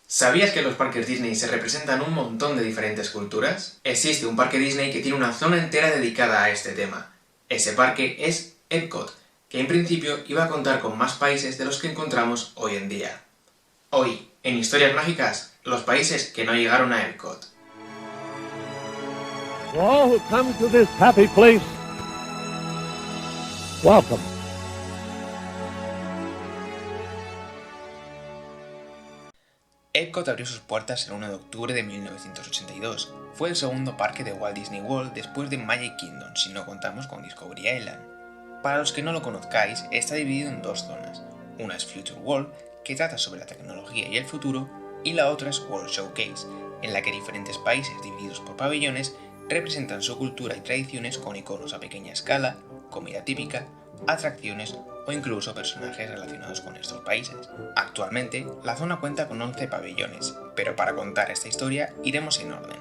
¿Sabías que en los parques Disney se representan un montón de diferentes culturas? Existe un parque Disney que tiene una zona entera dedicada a este tema. Ese parque es Epcot, que en principio iba a contar con más países de los que encontramos hoy en día. Hoy, en Historias Mágicas, los países que no llegaron a Epcot. To all who come to this happy place, welcome. Epcot abrió sus puertas el 1 de octubre de 1982. Fue el segundo parque de Walt Disney World después de Magic Kingdom, si no contamos con Discovery Island. Para los que no lo conozcáis, está dividido en dos zonas. Una es Future World, que trata sobre la tecnología y el futuro, y la otra es World Showcase, en la que diferentes países divididos por pabellones representan su cultura y tradiciones con iconos a pequeña escala, comida típica, atracciones o incluso personajes relacionados con estos países. Actualmente, la zona cuenta con 11 pabellones, pero para contar esta historia iremos en orden.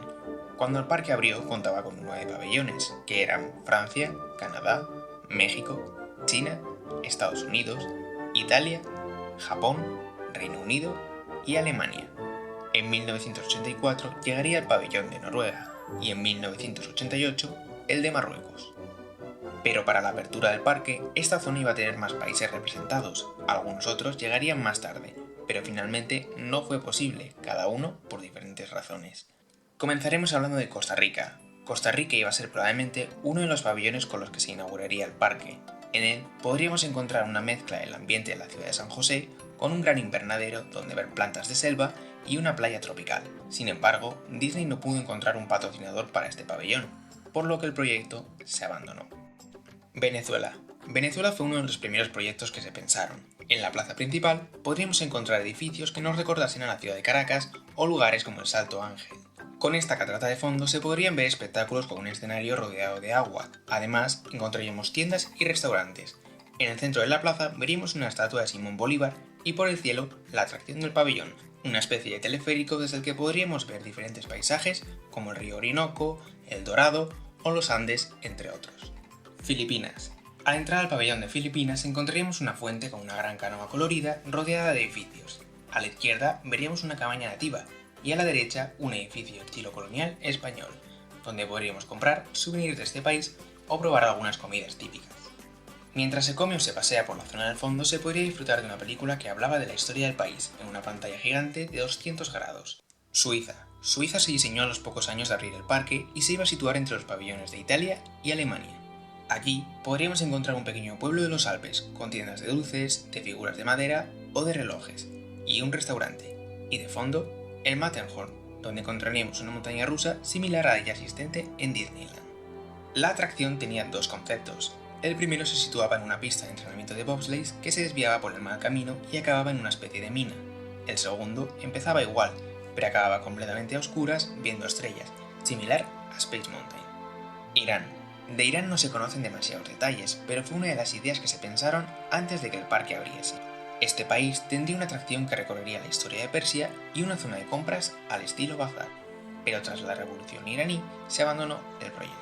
Cuando el parque abrió contaba con 9 pabellones, que eran Francia, Canadá, México, China, Estados Unidos, Italia, Japón, Reino Unido y Alemania. En 1984 llegaría el pabellón de Noruega y en 1988 el de Marruecos. Pero para la apertura del parque, esta zona iba a tener más países representados, algunos otros llegarían más tarde, pero finalmente no fue posible, cada uno por diferentes razones. Comenzaremos hablando de Costa Rica. Costa Rica iba a ser probablemente uno de los pabellones con los que se inauguraría el parque. En él podríamos encontrar una mezcla del ambiente de la ciudad de San José con un gran invernadero donde ver plantas de selva y una playa tropical. Sin embargo, Disney no pudo encontrar un patrocinador para este pabellón, por lo que el proyecto se abandonó. Venezuela. Venezuela fue uno de los primeros proyectos que se pensaron. En la plaza principal podríamos encontrar edificios que nos recordasen a la ciudad de Caracas o lugares como el Salto Ángel. Con esta catarata de fondo se podrían ver espectáculos con un escenario rodeado de agua. Además, encontraríamos tiendas y restaurantes. En el centro de la plaza veríamos una estatua de Simón Bolívar y por el cielo la atracción del pabellón, una especie de teleférico desde el que podríamos ver diferentes paisajes como el río Orinoco, el Dorado o los Andes, entre otros. Filipinas. Al entrar al pabellón de Filipinas encontraríamos una fuente con una gran canoa colorida rodeada de edificios. A la izquierda veríamos una cabaña nativa y a la derecha un edificio estilo colonial español, donde podríamos comprar souvenirs de este país o probar algunas comidas típicas. Mientras se come o se pasea por la zona del fondo se podría disfrutar de una película que hablaba de la historia del país en una pantalla gigante de 200 grados. Suiza. Suiza se diseñó a los pocos años de abrir el parque y se iba a situar entre los pabellones de Italia y Alemania. Aquí podríamos encontrar un pequeño pueblo de los Alpes, con tiendas de dulces, de figuras de madera o de relojes, y un restaurante, y de fondo, el Matterhorn, donde encontraríamos una montaña rusa similar a la ya existente en Disneyland. La atracción tenía dos conceptos. El primero se situaba en una pista de entrenamiento de bobsleighs que se desviaba por el mal camino y acababa en una especie de mina. El segundo empezaba igual, pero acababa completamente a oscuras viendo estrellas, similar a Space Mountain. Irán. De Irán no se conocen demasiados detalles, pero fue una de las ideas que se pensaron antes de que el parque abriese. Este país tendría una atracción que recorrería la historia de Persia y una zona de compras al estilo Bagdad, pero tras la revolución iraní se abandonó el proyecto.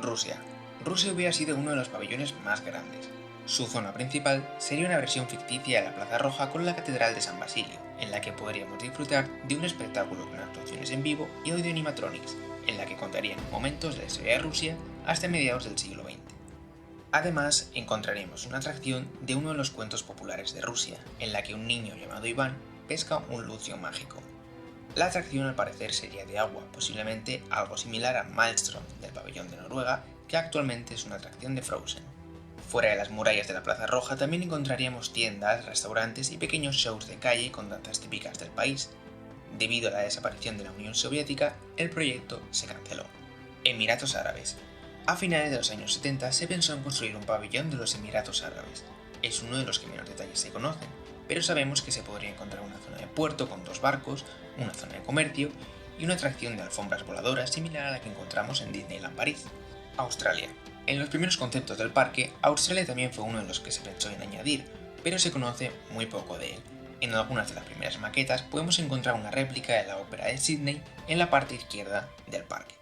Rusia. Rusia hubiera sido uno de los pabellones más grandes. Su zona principal sería una versión ficticia de la Plaza Roja con la Catedral de San Basilio, en la que podríamos disfrutar de un espectáculo con actuaciones en vivo y audio animatronics, en la que contarían momentos de la historia de Rusia hasta mediados del siglo XX. Además, encontraremos una atracción de uno de los cuentos populares de Rusia, en la que un niño llamado Iván pesca un lucio mágico. La atracción al parecer sería de agua, posiblemente algo similar a Maelstrom del pabellón de Noruega, que actualmente es una atracción de Frozen. Fuera de las murallas de la Plaza Roja también encontraríamos tiendas, restaurantes y pequeños shows de calle con danzas típicas del país. Debido a la desaparición de la Unión Soviética, el proyecto se canceló. Emiratos Árabes. A finales de los años 70 se pensó en construir un pabellón de los Emiratos Árabes. Es uno de los que menos detalles se conocen, pero sabemos que se podría encontrar una zona de puerto con 2 barcos, una zona de comercio y una atracción de alfombras voladoras similar a la que encontramos en Disneyland París. Australia. En los primeros conceptos del parque, Australia también fue uno de los que se pensó en añadir, pero se conoce muy poco de él. En algunas de las primeras maquetas podemos encontrar una réplica de la ópera de Sydney en la parte izquierda del parque.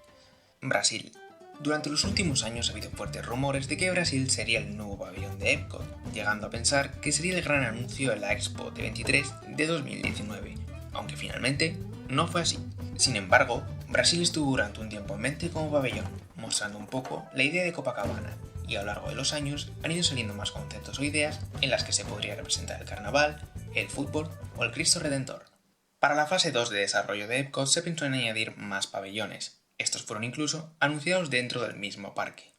Brasil. Durante los últimos años ha habido fuertes rumores de que Brasil sería el nuevo pabellón de Epcot, llegando a pensar que sería el gran anuncio de la Expo D23 de 2019, aunque finalmente no fue así. Sin embargo, Brasil estuvo durante un tiempo en mente como pabellón, mostrando un poco la idea de Copacabana, y a lo largo de los años han ido saliendo más conceptos o ideas en las que se podría representar el carnaval, el fútbol o el Cristo Redentor. Para la fase 2 de desarrollo de Epcot se pensó en añadir más pabellones. Estos fueron incluso anunciados dentro del mismo parque.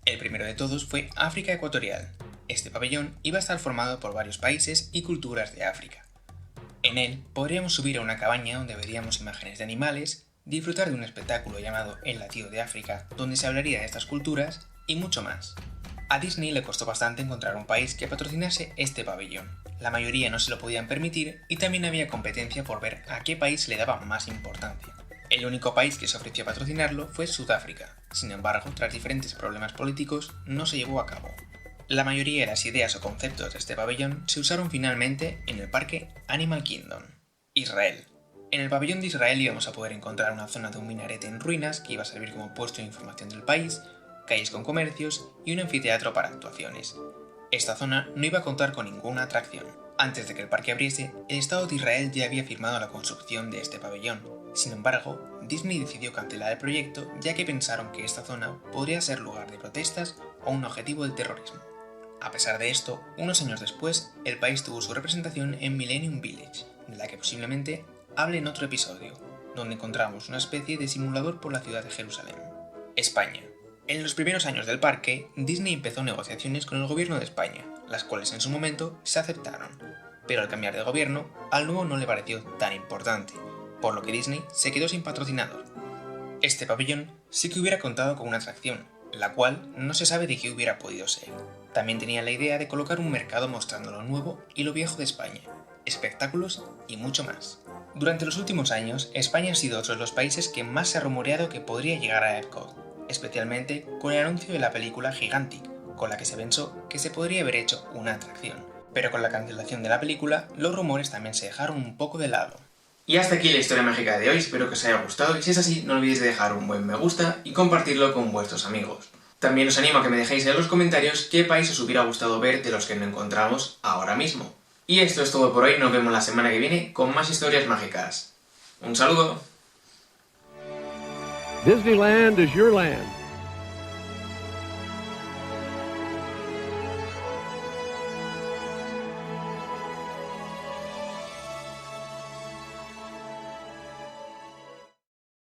El primero de todos fue África Ecuatorial. Este pabellón iba a estar formado por varios países y culturas de África. En él podríamos subir a una cabaña donde veríamos imágenes de animales, disfrutar de un espectáculo llamado El Latido de África, donde se hablaría de estas culturas, y mucho más. A Disney le costó bastante encontrar un país que patrocinase este pabellón. La mayoría no se lo podían permitir y también había competencia por ver a qué país le daba más importancia. El único país que se ofreció a patrocinarlo fue Sudáfrica. Sin embargo, tras diferentes problemas políticos, no se llevó a cabo. La mayoría de las ideas o conceptos de este pabellón se usaron finalmente en el parque Animal Kingdom. Israel. En el pabellón de Israel íbamos a poder encontrar una zona de un minarete en ruinas que iba a servir como puesto de información del país, calles con comercios y un anfiteatro para actuaciones. Esta zona no iba a contar con ninguna atracción. Antes de que el parque abriese, el Estado de Israel ya había firmado la construcción de este pabellón. Sin embargo, Disney decidió cancelar el proyecto ya que pensaron que esta zona podría ser lugar de protestas o un objetivo del terrorismo. A pesar de esto, unos años después, el país tuvo su representación en Millennium Village, de la que posiblemente hable en otro episodio, donde encontramos una especie de simulador por la ciudad de Jerusalén. España. En los primeros años del parque, Disney empezó negociaciones con el gobierno de España, las cuales en su momento se aceptaron, pero al cambiar de gobierno, al nuevo no le pareció tan importante, por lo que Disney se quedó sin patrocinador. Este pabellón sí que hubiera contado con una atracción, la cual no se sabe de qué hubiera podido ser. También tenía la idea de colocar un mercado mostrando lo nuevo y lo viejo de España, espectáculos y mucho más. Durante los últimos años, España ha sido otro de los países que más se ha rumoreado que podría llegar a Epcot, especialmente con el anuncio de la película Gigantic, con la que se pensó que se podría haber hecho una atracción. Pero con la cancelación de la película, los rumores también se dejaron un poco de lado. Y hasta aquí la historia mágica de hoy, espero que os haya gustado y si es así no olvidéis de dejar un buen me gusta y compartirlo con vuestros amigos. También os animo a que me dejéis en los comentarios qué país os hubiera gustado ver de los que no encontramos ahora mismo. Y esto es todo por hoy, nos vemos la semana que viene con más historias mágicas. ¡Un saludo! Disneyland is your land.